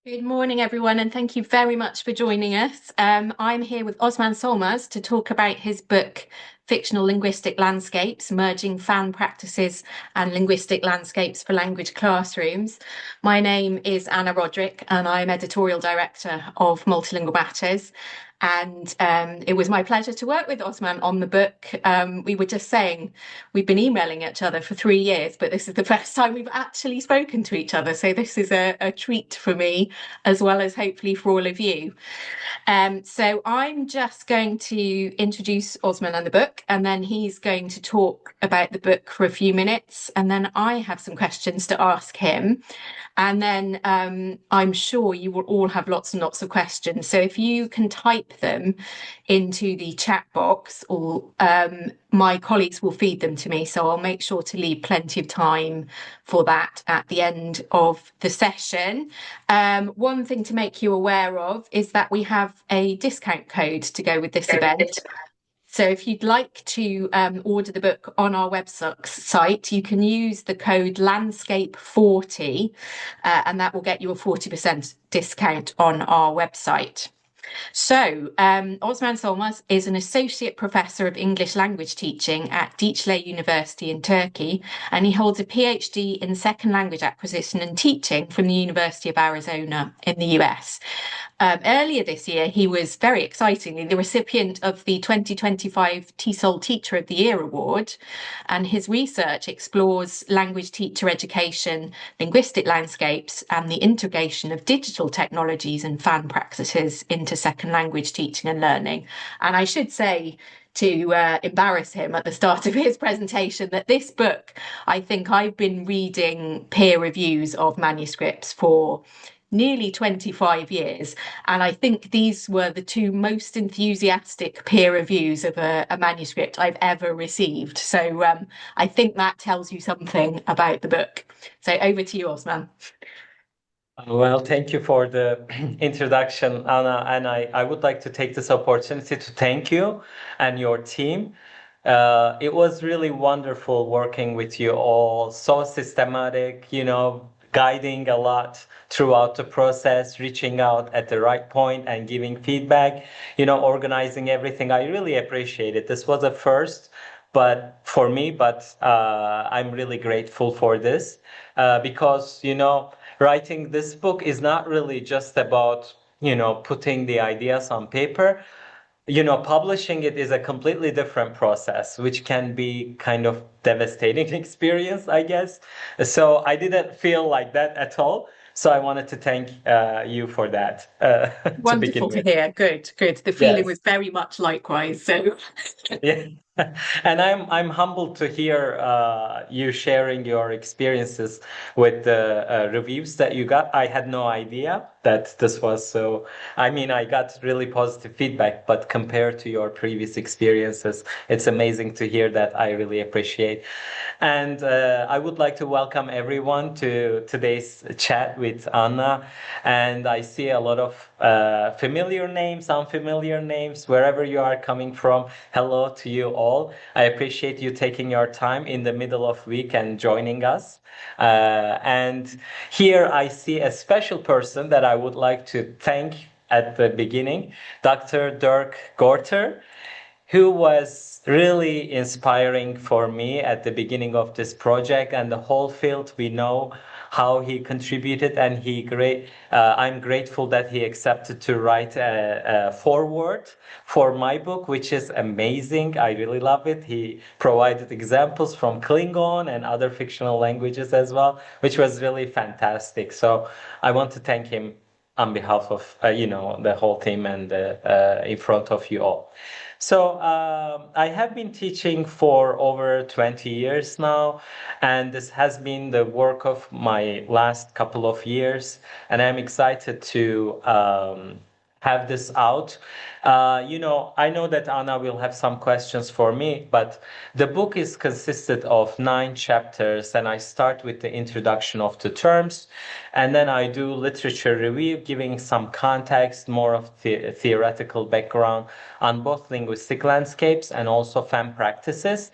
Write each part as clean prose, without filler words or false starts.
Good morning, everyone, and thank you very much for joining us. I'm here with Osman Solmaz to talk about his book, Fictional Linguistic Landscapes, Merging Fan Practices and Linguistic Landscapes for Language Classrooms. My name is Anna Roderick, and I'm Editorial Director of Multilingual Matters. And it was my pleasure to work with Osman on the book. We were just saying we've been emailing each other for 3 years, but this is the first time we've actually spoken to each other. So this is a treat for me, as well as hopefully for all of you. So I'm just going to introduce Osman and the book, and then he's going to talk about the book for a few minutes, and then I have some questions to ask him. And then I'm sure you will all have lots and lots of questions. So if you can type them into the chat box, or my colleagues will feed them to me. So I'll make sure to leave plenty of time for that at the end of the session. One thing to make you aware of is that we have a discount code to go with this event. So if you'd like to order the book on our website, you can use the code Landscape40, and that will get you a 40% discount on our website. So, Osman Solmaz is an associate professor of English language teaching at Dicle University in Turkey, and he holds a PhD in second language acquisition and teaching from the University of Arizona in the US. Earlier this year, he was very excitingly the recipient of the 2025 TESOL Teacher of the Year Award, and his research explores language teacher education, linguistic landscapes, and the integration of digital technologies and fan practices into second language teaching and learning. And I should say, to embarrass him at the start of his presentation, that this book, I think I've been reading peer reviews of manuscripts for nearly 25 years. And I think these were the two most enthusiastic peer reviews of a manuscript I've ever received. So I think that tells you something about the book. So over to you, Osman. Well, thank you for the introduction, Anna. And I would like to take this opportunity to thank you and your team. It was really wonderful working with you all, so systematic, guiding a lot throughout the process, reaching out at the right point and giving feedback, organizing everything. I really appreciate it. This was a first, but for me, I'm really grateful for this because, writing this book is not really just about, putting the ideas on paper. Publishing it is a completely different process, which can be kind of devastating experience, I guess. So I didn't feel like that at all. So I wanted to thank you for that to begin Wonderful to with. hear. Good, good. The feeling Yes. was very much likewise. So Yeah. And I'm humbled to hear you sharing your experiences with the reviews that you got. I had no idea that this was so. I mean, I got really positive feedback, but compared to your previous experiences, it's amazing to hear that. I really appreciate. And I would like to welcome everyone to today's chat with Anna. And I see a lot of familiar names, unfamiliar names, wherever you are coming from. Hello to you all. I appreciate you taking your time in the middle of week and joining us. And here I see a special person that I would like to thank at the beginning, Dr. Dirk Gorter, who was really inspiring for me at the beginning of this project and the whole field. We know how he contributed, and I'm grateful that he accepted to write a foreword for my book, which is amazing. I really love it. He provided examples from Klingon and other fictional languages as well, which was really fantastic. So I want to thank him on behalf of the whole team and in front of you all. So I have been teaching for over 20 years now, and this has been the work of my last couple of years, and I'm excited to have this out. I know that Anna will have some questions for me, but the book is consisted of 9 chapters, and I start with the introduction of the terms, and then I do literature review, giving some context, more of the theoretical background on both linguistic landscapes and also fan practices.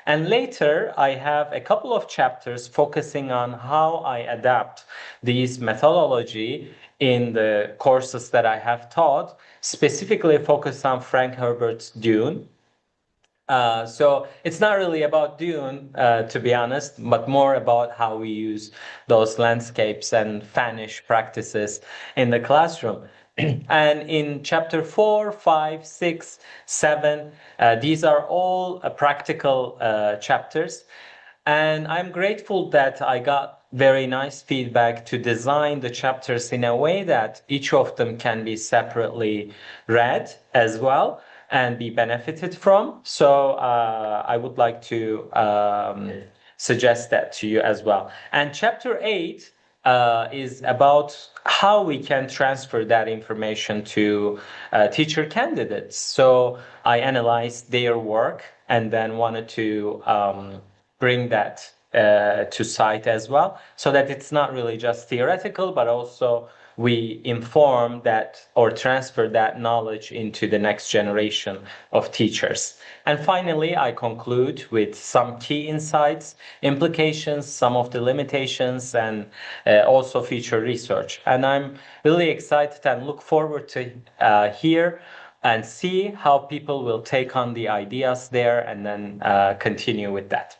And later, I have a couple of chapters focusing on how I adapt these methodology in the courses that I have taught, specifically focused on Frank Herbert's Dune. So it's not really about Dune, to be honest, but more about how we use those landscapes and fanish practices in the classroom. And in chapter 4, 5, 6, 7, these are all practical chapters. And I'm grateful that I got very nice feedback to design the chapters in a way that each of them can be separately read as well and be benefited from. So I would like to suggest that to you as well. And chapter 8 is about how we can transfer that information to teacher candidates. So I analyzed their work and then wanted to bring that to site as well, so that it's not really just theoretical, but also we inform that or transfer that knowledge into the next generation of teachers. And finally, I conclude with some key insights, implications, some of the limitations, and also future research. And I'm really excited and look forward to hear and see how people will take on the ideas there and then continue with that.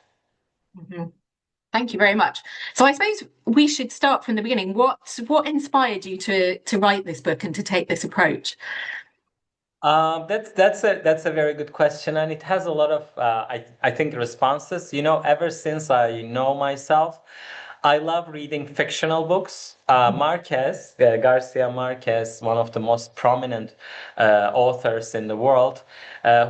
Mhm. Thank you very much. So I suppose we should start from the beginning. What inspired you to write this book and to take this approach? That's a very good question, and it has a lot of I think responses. You know, ever since I know myself, I love reading fictional books. Marquez, Garcia Marquez, one of the most prominent authors in the world,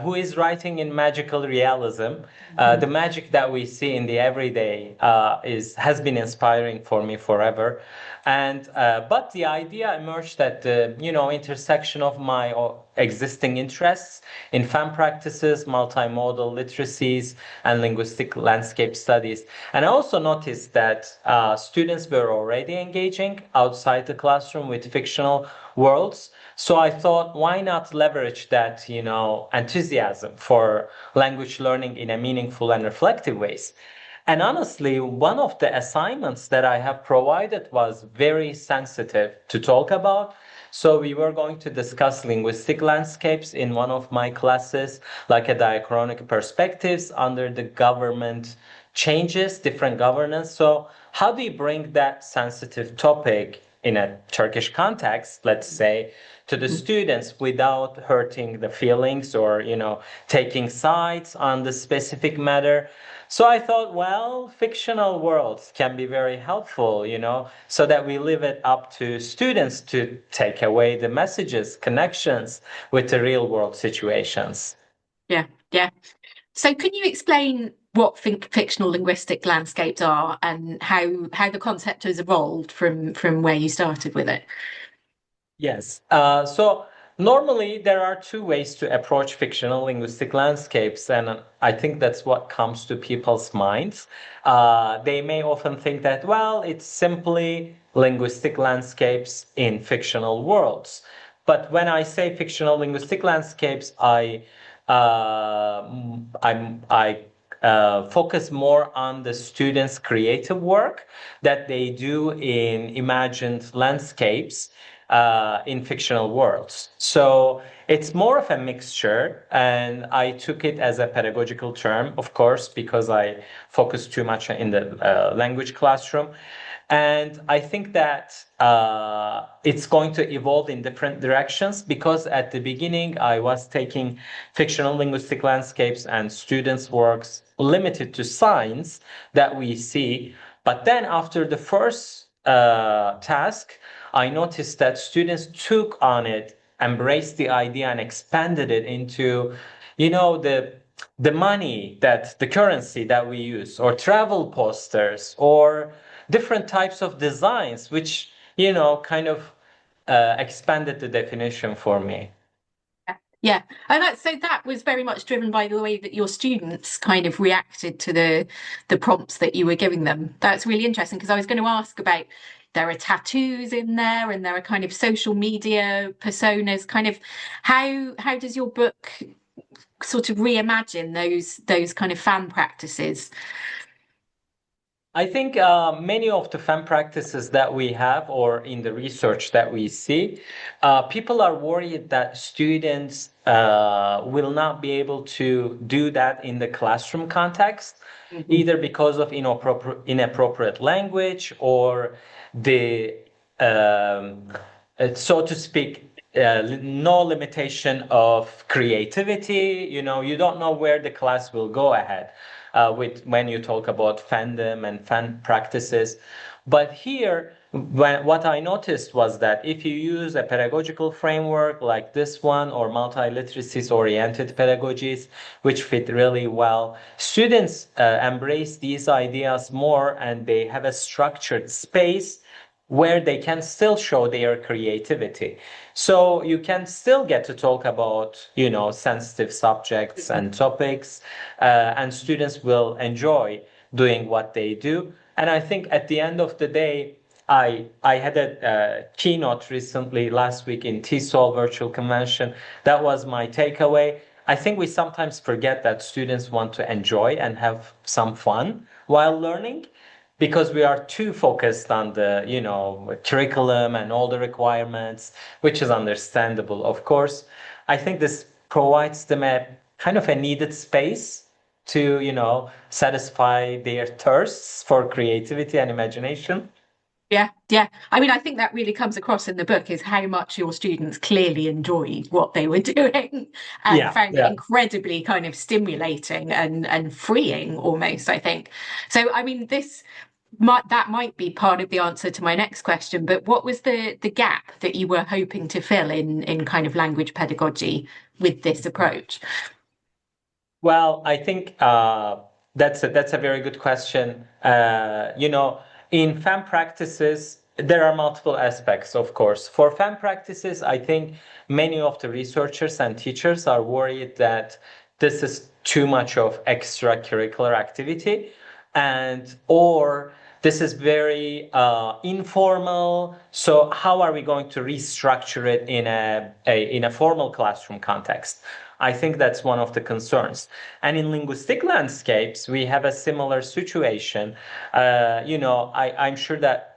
who is writing in magical realism. The magic that we see in the everyday is has been inspiring for me forever. And but the idea emerged at the intersection of my existing interests in fan practices, multimodal literacies, and linguistic landscape studies. And I also noticed that students were already engaging outside the classroom with fictional worlds. So I thought, why not leverage that, enthusiasm for language learning in a meaningful and reflective ways? And honestly, one of the assignments that I have provided was very sensitive to talk about. So we were going to discuss linguistic landscapes in one of my classes, like a diachronic perspectives under the government changes, different governance. So how do you bring that sensitive topic in a Turkish context, let's say, to the students without hurting the feelings or, taking sides on the specific matter? So I thought, well, fictional worlds can be very helpful, so that we leave it up to students to take away the messages, connections with the real world situations. Yeah, yeah. So can you explain what fictional linguistic landscapes are and how the concept has evolved from where you started with it? Yes. So normally there are two ways to approach fictional linguistic landscapes, and I think that's what comes to people's minds. They may often think that, well, it's simply linguistic landscapes in fictional worlds. But when I say fictional linguistic landscapes, I focus more on the students' creative work that they do in imagined landscapes in fictional worlds. So it's more of a mixture, and I took it as a pedagogical term, of course, because I focus too much in the language classroom. And I think that it's going to evolve in different directions because at the beginning I was taking fictional linguistic landscapes and students' works limited to signs that we see. But then after the first task, I noticed that students took on it, embraced the idea, and expanded it into, the money that the currency that we use, or travel posters, or different types of designs, which kind of expanded the definition for me. Yeah, and that was very much driven by the way that your students kind of reacted to the prompts that you were giving them. That's really interesting because I was going to ask about there are tattoos in there and there are kind of social media personas. Kind of how does your book sort of reimagine those kind of fan practices? I think many of the fan practices that we have, or in the research that we see, people are worried that students will not be able to do that in the classroom context, Mhm. either because of inappropriate language or the, um, so to speak, no limitation of creativity. You know, you don't know where the class will go ahead with when you talk about fandom and fan practices. But here, what I noticed was that if you use a pedagogical framework like this one or multi-literacies oriented pedagogies, which fit really well, students embrace these ideas more and they have a structured space where they can still show their creativity. So you can still get to talk about, you know, sensitive subjects and topics, and students will enjoy doing what they do. And I think at the end of the day, I had a keynote recently last week in TESOL virtual convention. That was my takeaway. I think we sometimes forget that students want to enjoy and have some fun while learning because we are too focused on the, you know, curriculum and all the requirements, which is understandable, of course. I think this provides them a kind of a needed space to, you know, satisfy their thirsts for creativity and imagination. Yeah, yeah. I mean, I think that really comes across in the book is how much your students clearly enjoyed what they were doing and Yeah, found it yeah. incredibly kind of stimulating and freeing almost, I think. So, I mean, that might be part of the answer to my next question, but what was the gap that you were hoping to fill in kind of language pedagogy with this approach? Well, I think that's a very good question. You know, in fan practices, there are multiple aspects, of course. For fan practices, I think many of the researchers and teachers are worried that this is too much of extracurricular activity, and or this is very informal. So how are we going to restructure it in in a formal classroom context? I think that's one of the concerns. And in linguistic landscapes, we have a similar situation. You know, I'm sure that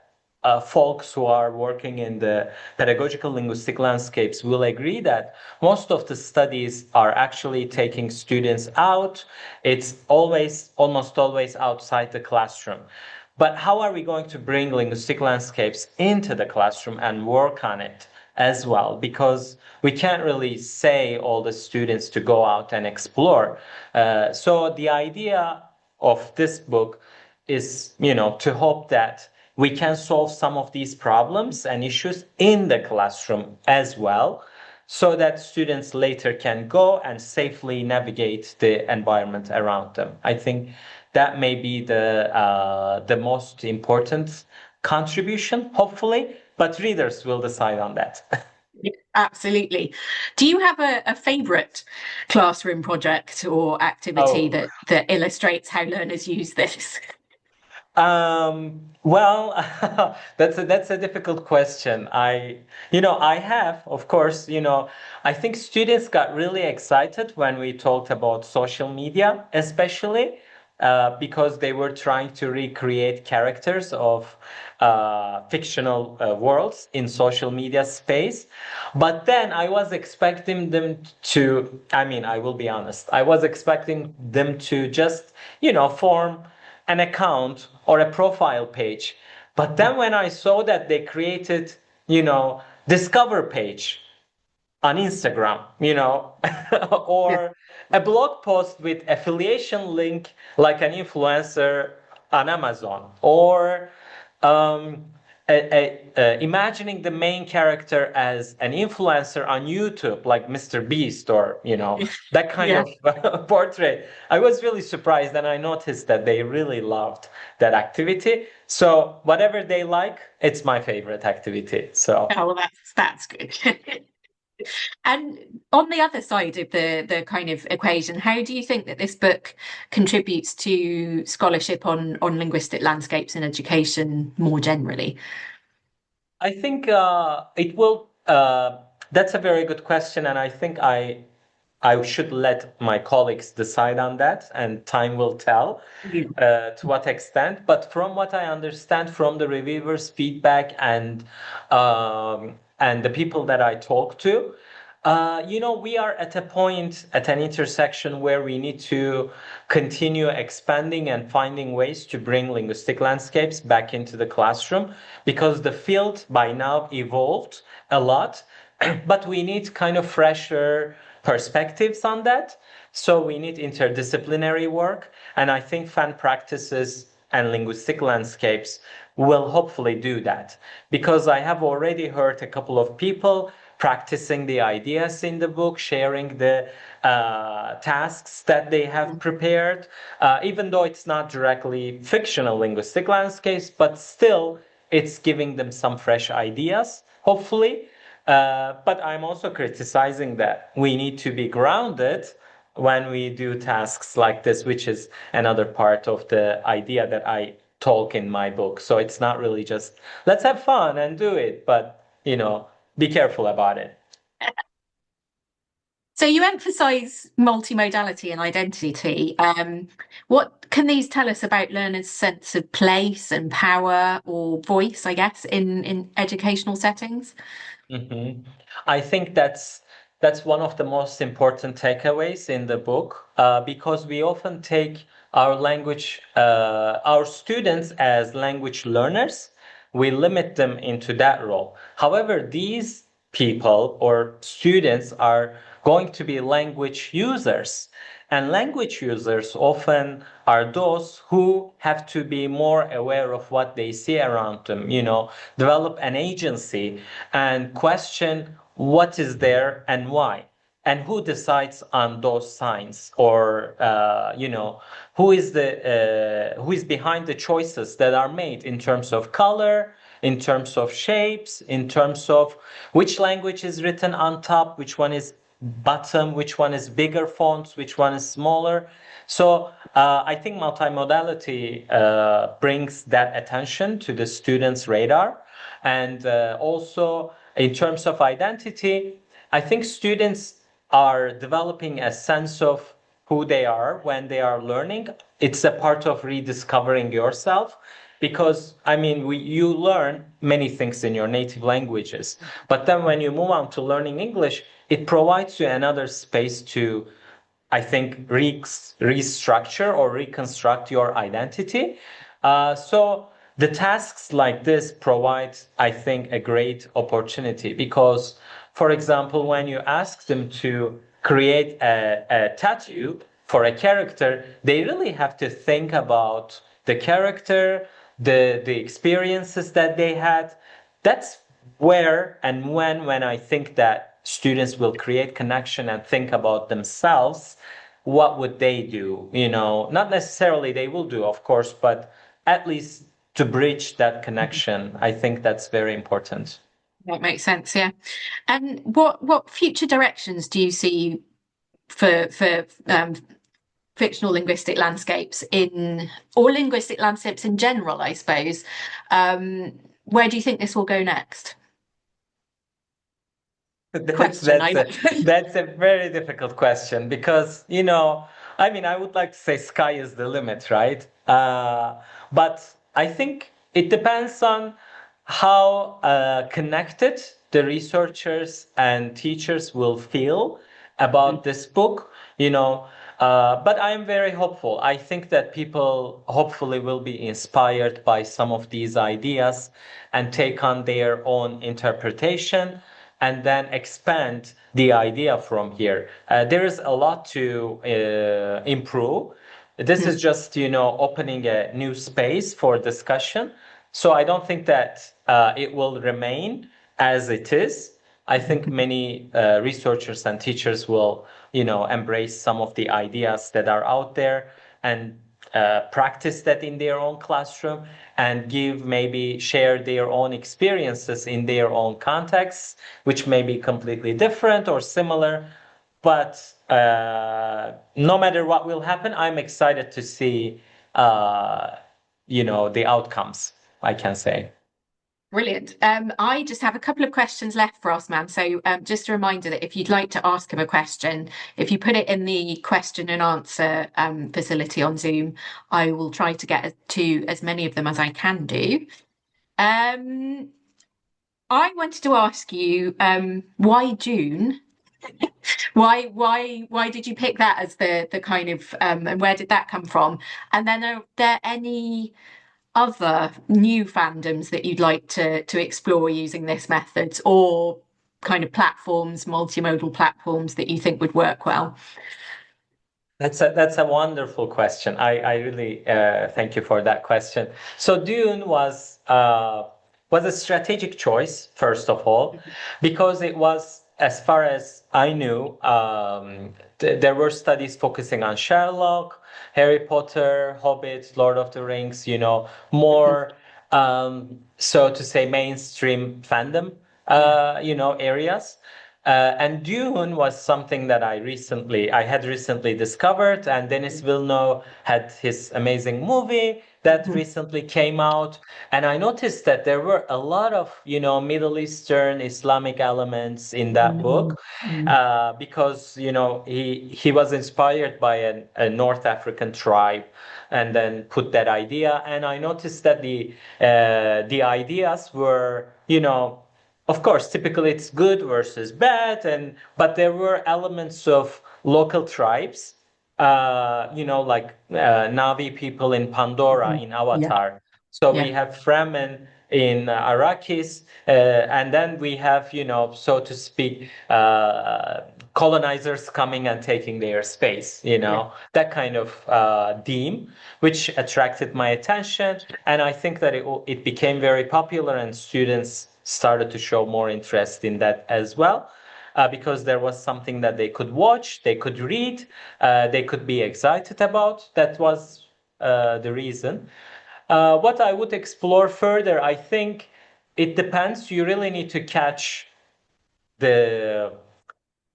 folks who are working in the pedagogical linguistic landscapes will agree that most of the studies are actually taking students out. It's almost always outside the classroom. But how are we going to bring linguistic landscapes into the classroom and work on it as well? Because we can't really say all the students to go out and explore. So the idea of this book is, you know, to hope that we can solve some of these problems and issues in the classroom as well, so that students later can go and safely navigate the environment around them. I think that may be the most important contribution, hopefully, but readers will decide on that. Absolutely. Do you have a favorite classroom project or activity Oh. that illustrates how learners use this? Well, that's a difficult question. You know, I have, of course, you know, I think students got really excited when we talked about social media, especially because they were trying to recreate characters of fictional worlds in social media space. But then I was expecting them to, I mean, I will be honest, I was expecting them to just, you know, form an account or a profile page. But then when I saw that they created, you know, discover page on Instagram, you know, Yeah. or a blog post with affiliation link like an influencer on Amazon, or um, imagining the main character as an influencer on YouTube, like Mr. Beast, or you know that kind Yeah. of portrait. I was really surprised, and I noticed that they really loved that activity. So whatever they like, it's my favorite activity. So. Oh, well, that's good. And on the other side of the kind of equation, how do you think that this book contributes to scholarship on linguistic landscapes in education more generally? I think it will. That's a very good question, and I think I should let my colleagues decide on that, and time will tell Yeah. to what extent. But from what I understand from the reviewers' feedback and the people that I talk to, we are at a point, at an intersection where we need to continue expanding and finding ways to bring linguistic landscapes back into the classroom because the field by now evolved a lot, but we need kind of fresher perspectives on that. So we need interdisciplinary work. And I think fan practices and linguistic landscapes will hopefully do that because I have already heard a couple of people practicing the ideas in the book, sharing the tasks that they have prepared, even though it's not directly fictional linguistic landscapes, but still it's giving them some fresh ideas, hopefully. But I'm also criticizing that we need to be grounded when we do tasks like this, which is another part of the idea that I talk in my book. So it's not really just let's have fun and do it, but be careful about it. So you emphasize multimodality and identity. What can these tell us about learners' sense of place and power or voice, I guess, in educational settings? Mhm. I think that's one of the most important takeaways in the book because we often take our students as language learners. We limit them into that role. However, these people or students are going to be language users. And language users often are those who have to be more aware of what they see around them, develop an agency and question what is there and why. And who decides on those signs, or who is behind the choices that are made in terms of color, in terms of shapes, in terms of which language is written on top, which one is bottom, which one is bigger fonts, which one is smaller. So I think multimodality brings that attention to the students' radar. And also, in terms of identity, I think students are developing a sense of who they are when they are learning. It's a part of rediscovering yourself because I mean you learn many things in your native languages, but then when you move on to learning English, it provides you another space to, I think, restructure or reconstruct your identity. So the tasks like this provide, I think, a great opportunity because, for example, when you ask them to create a tattoo for a character, they really have to think about the character, the experiences that they had. That's where and when I think that students will create connection and think about themselves, what would they do? Not necessarily they will do, of course, but at least to bridge that connection, I think that's very important. That makes sense, yeah. And what future directions do you see for fictional linguistic landscapes or linguistic landscapes in general, I suppose? Where do you think this will go next? That's Question, that's I know. a that's a very difficult question because I mean, I would like to say sky is the limit, right? But I think it depends on how connected the researchers and teachers will feel about this book. But I am very hopeful. I think that people hopefully will be inspired by some of these ideas and take on their own interpretation and then expand the idea from here. There is a lot to improve. This is just, opening a new space for discussion. So I don't think that it will remain as it is. I think many researchers and teachers will, embrace some of the ideas that are out there and practice that in their own classroom and maybe share their own experiences in their own contexts, which may be completely different or similar. But no matter what will happen, I'm excited to see, the outcomes, I can say. Brilliant. I just have a couple of questions left for Osman. So just a reminder that if you'd like to ask him a question, if you put it in the question and answer facility on Zoom, I will try to get to as many of them as I can do. Um, I wanted to ask you, why June? Why did you pick that as the kind of and where did that come from? And then are there any other new fandoms that you'd like to explore using this method, or kind of platforms, multimodal platforms that you think would work well? That's a wonderful question. I really thank you for that question. So Dune was a strategic choice, first of all, because it was, as far as I knew, there were studies focusing on Sherlock, Harry Potter, Hobbit, Lord of the Rings, more so to say mainstream fandom, Yeah, areas. And Dune was something that I had recently discovered, and Denis Villeneuve had his amazing movie that mhm, recently came out, and I noticed that there were a lot of, Middle Eastern Islamic elements in that mhm, book, mhm. because, he was inspired by a North African tribe, and then put that idea, and I noticed that the ideas were, of course, typically it's good versus bad, but there were elements of local tribes, like Navi people in Pandora Mhm. in Yeah, Avatar. So yeah, we have Fremen in Arrakis, and then we have, so to speak, colonizers coming and taking their space, yeah. that kind of theme, which attracted my attention. And I think that it became very popular, and students started to show more interest in that as well. Because there was something that they could watch, they could read, they could be excited about. That was the reason. What I would explore further, I think it depends. You really need to catch the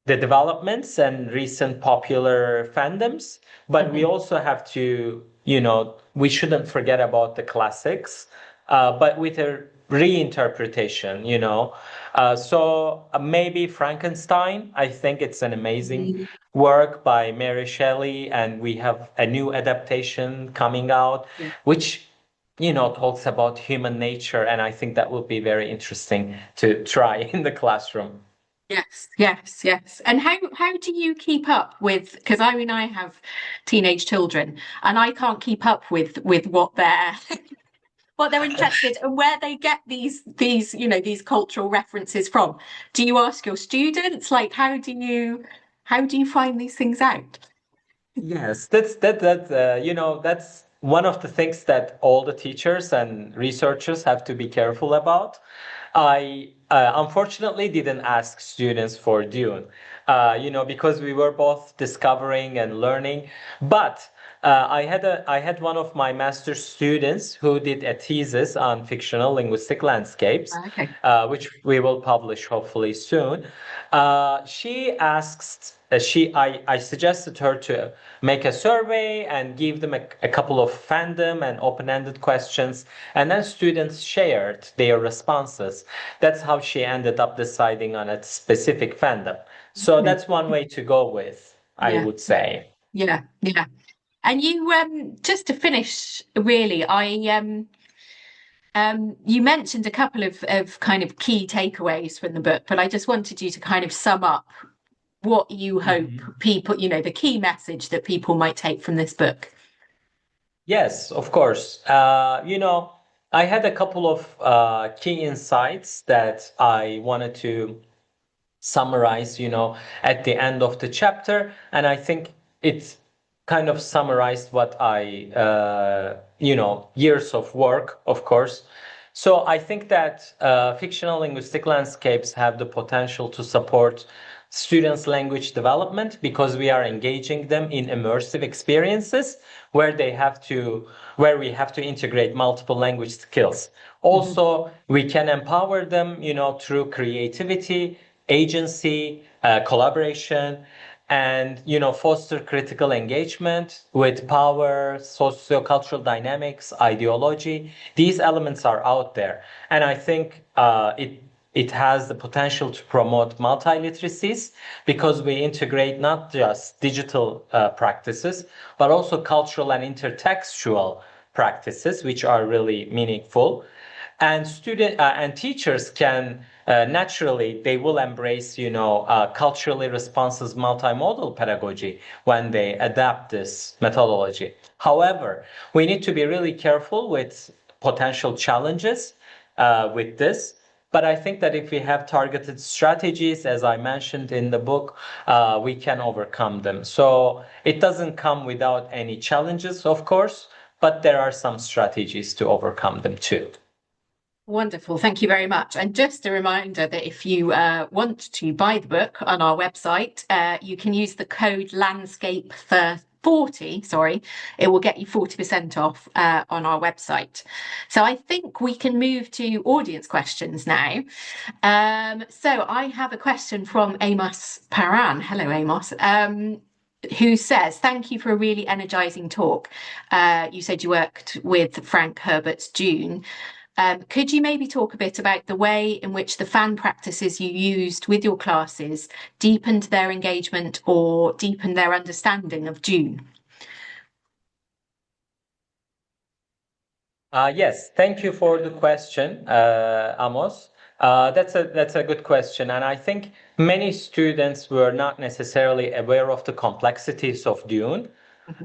the developments and recent popular fandoms, but we Mhm. also have to, we shouldn't forget about the classics, but with a reinterpretation, so maybe Frankenstein, I think it's an amazing Mhm. work by Mary Shelley, and we have a new adaptation coming out, Yeah. which, talks about human nature, and I think that will be very interesting to try in the classroom. Yes, yes, yes. And how do you keep up with, because I mean I have teenage children and I can't keep up with what they're what they're interested and where they get these these cultural references from. Do you ask your students? Like how do you find these things out? Yes, that's one of the things that all the teachers and researchers have to be careful about. I unfortunately didn't ask students for Dune, because we were both discovering and learning. But I had one of my master's students who did a thesis on fictional linguistic landscapes, Okay. which we will publish hopefully soon. She asked, I suggested her to make a survey and give them a couple of fandom and open-ended questions, and then students shared their responses. That's how she ended up deciding on a specific fandom. So Okay. that's one way to go with, I Yeah. would say. Yeah. Yeah. And you just to finish, really, you mentioned a couple of kind of key takeaways from the book, but I just wanted you to kind of sum up what you hope Mhm. people, the key message that people might take from this book. Yes, of course. I had a couple of key insights that I wanted to summarize, at the end of the chapter. And I think it kind of summarized what years of work, of course. So I think that fictional linguistic landscapes have the potential to support students' language development because we are engaging them in immersive experiences where where we have to integrate multiple language skills. Mhm. Also, we can empower them, through creativity, agency, collaboration. and foster critical engagement with power, sociocultural dynamics, ideology. These elements are out there, and I think it has the potential to promote multiliteracies because we integrate not just digital practices, but also cultural and intertextual practices, which are really meaningful. And student and teachers can naturally they will embrace culturally responsive multimodal pedagogy when they adapt this methodology. However, we need to be really careful with potential challenges with this. But I think that if we have targeted strategies, as I mentioned in the book, we can overcome them. So it doesn't come without any challenges, of course, but there are some strategies to overcome them too. Wonderful. Thank you very much. And just a reminder that if you want to buy the book on our website, you can use the code landscape for 40, sorry, it will get you 40% off on our website. So I think we can move to audience questions now. So I have a question from Amos Paran. Hello, Amos. Who says, thank you for a really energizing talk. You said you worked with Frank Herbert's Dune. Could you maybe talk a bit about the way in which the fan practices you used with your classes deepened their engagement or deepened their understanding of Dune? Yes, thank you for the question, Amos. That's a good question, and I think many students were not necessarily aware of the complexities of Dune.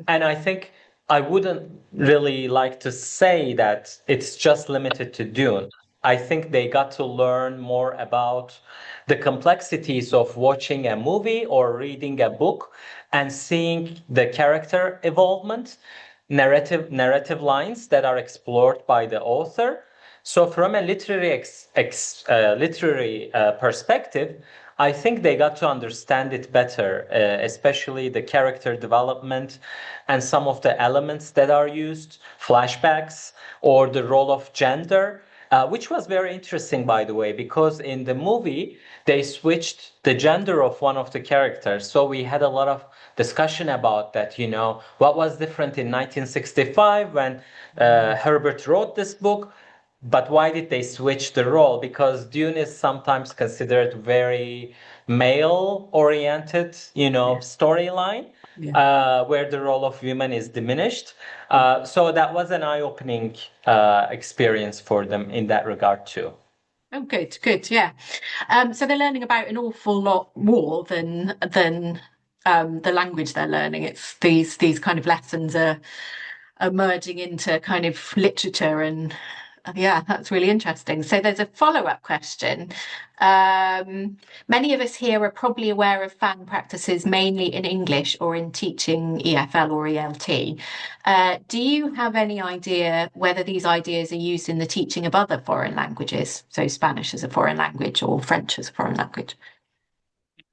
And I think I wouldn't really like to say that it's just limited to Dune. I think they got to learn more about the complexities of watching a movie or reading a book and seeing the character evolvement, narrative lines that are explored by the author. So from a literary perspective, I think they got to understand it better, especially the character development and some of the elements that are used, flashbacks or the role of gender, which was very interesting, by the way, because in the movie they switched the gender of one of the characters. So we had a lot of discussion about that, what was different in 1965 when Herbert wrote this book. But why did they switch the role? Because Dune is sometimes considered very male-oriented, storyline, Yeah. where the role of women is diminished. So that was an eye-opening experience for them in that regard too. Oh, good, yeah. So they're learning about an awful lot more than the language they're learning. It's these kind of lessons are merging into kind of literature and yeah, that's really interesting. So there's a follow-up question. Many of us here are probably aware of fan practices mainly in English or in teaching EFL or ELT. Do you have any idea whether these ideas are used in the teaching of other foreign languages, so Spanish as a foreign language or French as a foreign language?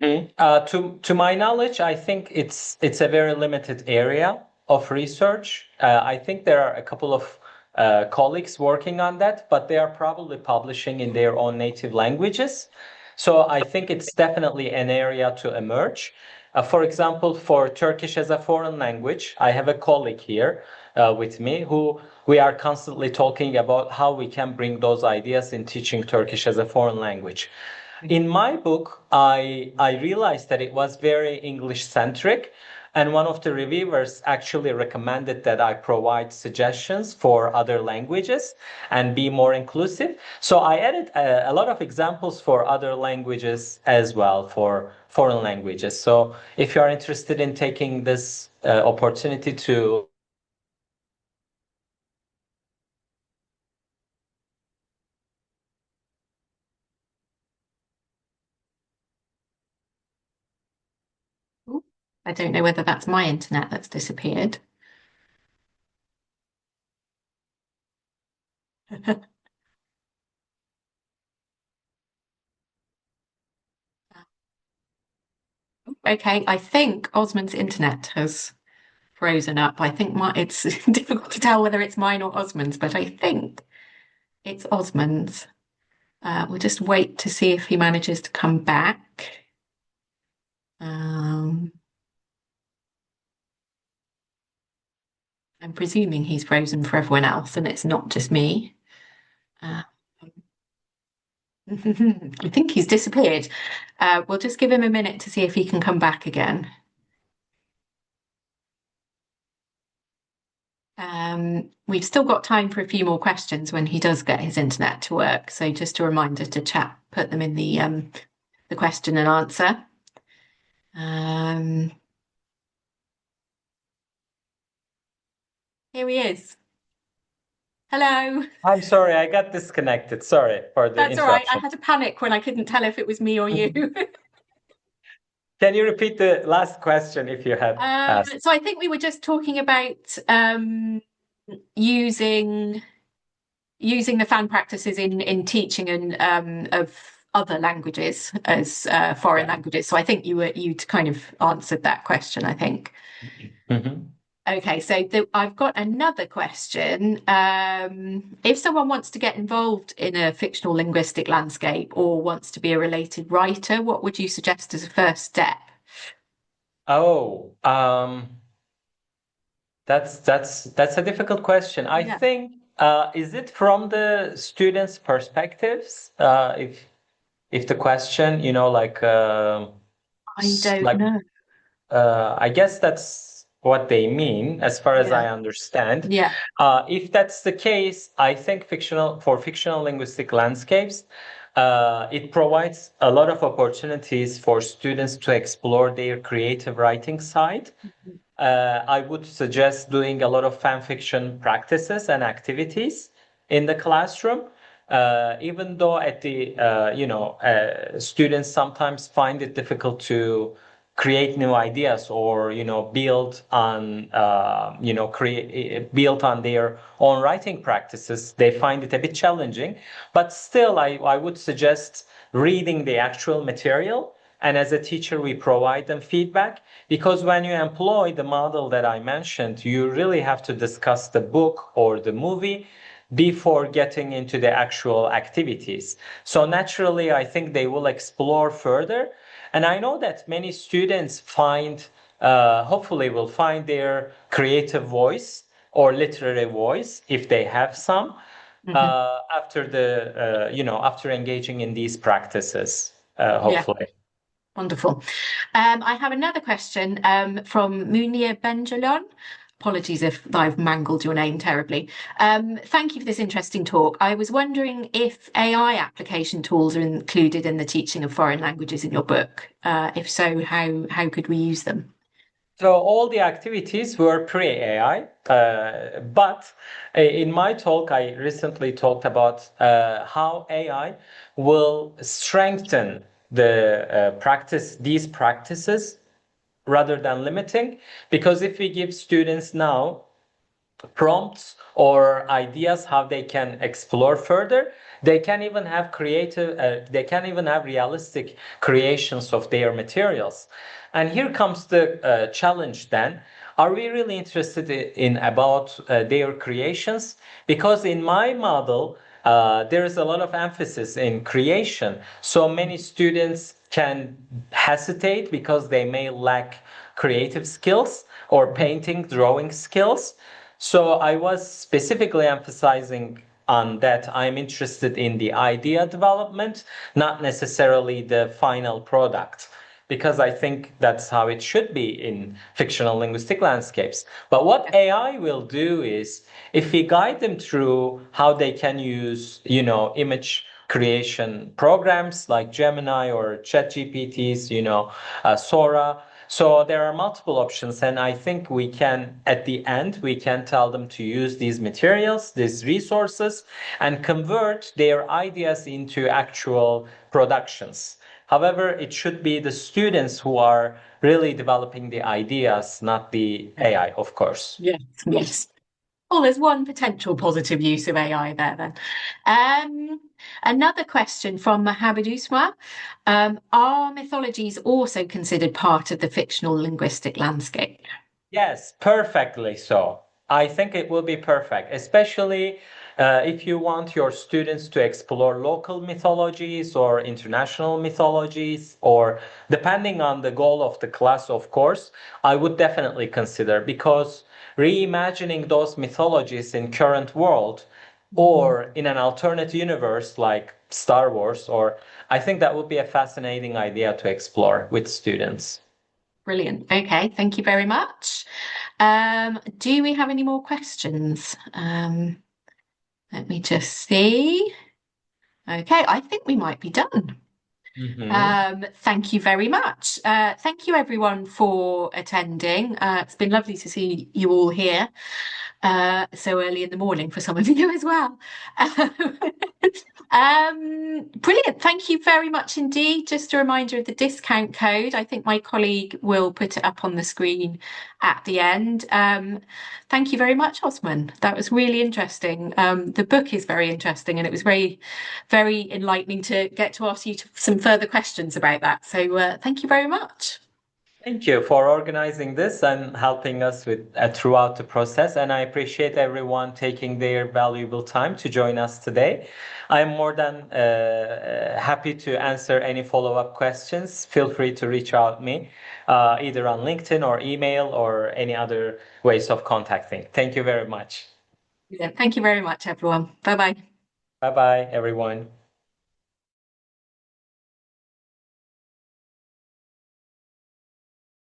To my knowledge, I think it's a very limited area of research. I think there are a couple of colleagues working on that, but they are probably publishing in their own native languages. So I think it's definitely an area to emerge. For example, for Turkish as a foreign language, I have a colleague here with me who we are constantly talking about how we can bring those ideas in teaching Turkish as a foreign language. In my book, I realized that it was very English centric. And one of the reviewers actually recommended that I provide suggestions for other languages and be more inclusive. So I added a lot of examples for other languages as well, for foreign languages. So if you are interested in taking this opportunity to Ooh, I don't know whether that's my internet that's disappeared. Okay, I think Osman's internet has frozen up. I think it's difficult to tell whether it's mine or Osman's, but I think it's Osman's. We'll just wait to see if he manages to come back. Um, I'm presuming he's frozen for everyone else and it's not just me. Uh, I think he's disappeared. We'll just give him a minute to see if he can come back again. We've still got time for a few more questions when he does get his internet to work. So just a reminder to chat, put them in the question and answer. Um, Here he is. Hello. I'm sorry, I got disconnected. Sorry for the That's all right. I interruption. had a panic when I couldn't tell if it was me or you. Can you repeat the last question if you had asked? So I think we were just talking about using the fan practices in teaching and of other languages as foreign Yeah. languages. So I think you'd kind of answered that question, I think. Mhm. Okay, so I've got another question. If someone wants to get involved in a fictional linguistic landscape or wants to be a related writer, what would you suggest as a first step? Oh, that's a difficult question. I Yeah, think is it from the students' perspectives? If the question, like I s- don't like know. I guess that's what they mean, as far as Yeah, I understand. yeah. If that's the case, I think fictional linguistic landscapes, it provides a lot of opportunities for students to explore their creative writing side. I would suggest doing a lot of fan fiction practices and activities in the classroom. Even though at the students sometimes find it difficult to create new ideas or build on their own writing practices, they find it a bit challenging. But still, I would suggest reading the actual material, and as a teacher, we provide them feedback, because when you employ the model that I mentioned, you really have to discuss the book or the movie before getting into the actual activities. So naturally, I think they will explore further. And I know that many students hopefully will find their creative voice or literary voice, if they have some, Mhm. after engaging in these practices, Yeah, hopefully. wonderful. I have another question from Munir Benjalon. Apologies if I've mangled your name terribly. Thank you for this interesting talk. I was wondering if AI application tools are included in the teaching of foreign languages in your book. If so, how could we use them? So all the activities were pre-AI, but in my talk, I recently talked about how AI will strengthen these practices rather than limiting. Because if we give students now prompts or ideas how they can explore further, they can even have realistic creations of their materials. And here comes the challenge then. Are we really interested in about their creations? Because in my model, there is a lot of emphasis in creation. So many students can hesitate because they may lack creative skills or painting, drawing skills. So I was specifically emphasizing on that I'm interested in the idea development, not necessarily the final product, because I think that's how it should be in fictional linguistic landscapes. But what AI will do is, if we guide them through how they can use, image creation programs like Gemini or ChatGPT's, Sora. So there are multiple options, and I think at the end, we can tell them to use these materials, these resources, and convert their ideas into actual productions. However, it should be the students who are really developing the ideas, not the AI, of course. Yes, yes. Well, there's one potential positive use of AI there then. Um, Another question from Mohammed Usma. Are mythologies also considered part of the fictional linguistic landscape? Yes, perfectly so. I think it will be perfect, especially If you want your students to explore local mythologies or international mythologies, or depending on the goal of the class, of course, I would definitely consider, because reimagining those mythologies in current world Mm, or in an alternate universe like Star Wars, or I think that would be a fascinating idea to explore with students. brilliant. Okay, thank you very much. Do we have any more questions? Let me just see. Okay, I think we might be done. Hmm. Thank you very much. Thank you everyone for attending. It's been lovely to see you all here so early in the morning for some of you as well. Brilliant. Thank you very much indeed. Just a reminder of the discount code. I think my colleague will put it up on the screen at the end. Thank you very much, Osman. That was really interesting. The book is very interesting, and it was very, very enlightening to get to ask you some further questions about that. So thank you very much. Thank you for organizing this and helping us with throughout the process. And I appreciate everyone taking their valuable time to join us today. I'm more than happy to answer any follow-up questions. Feel free to reach out me either on LinkedIn or email or any other ways of contacting. Thank you very much. Yeah, thank you very much, everyone. Bye bye. Bye bye, everyone.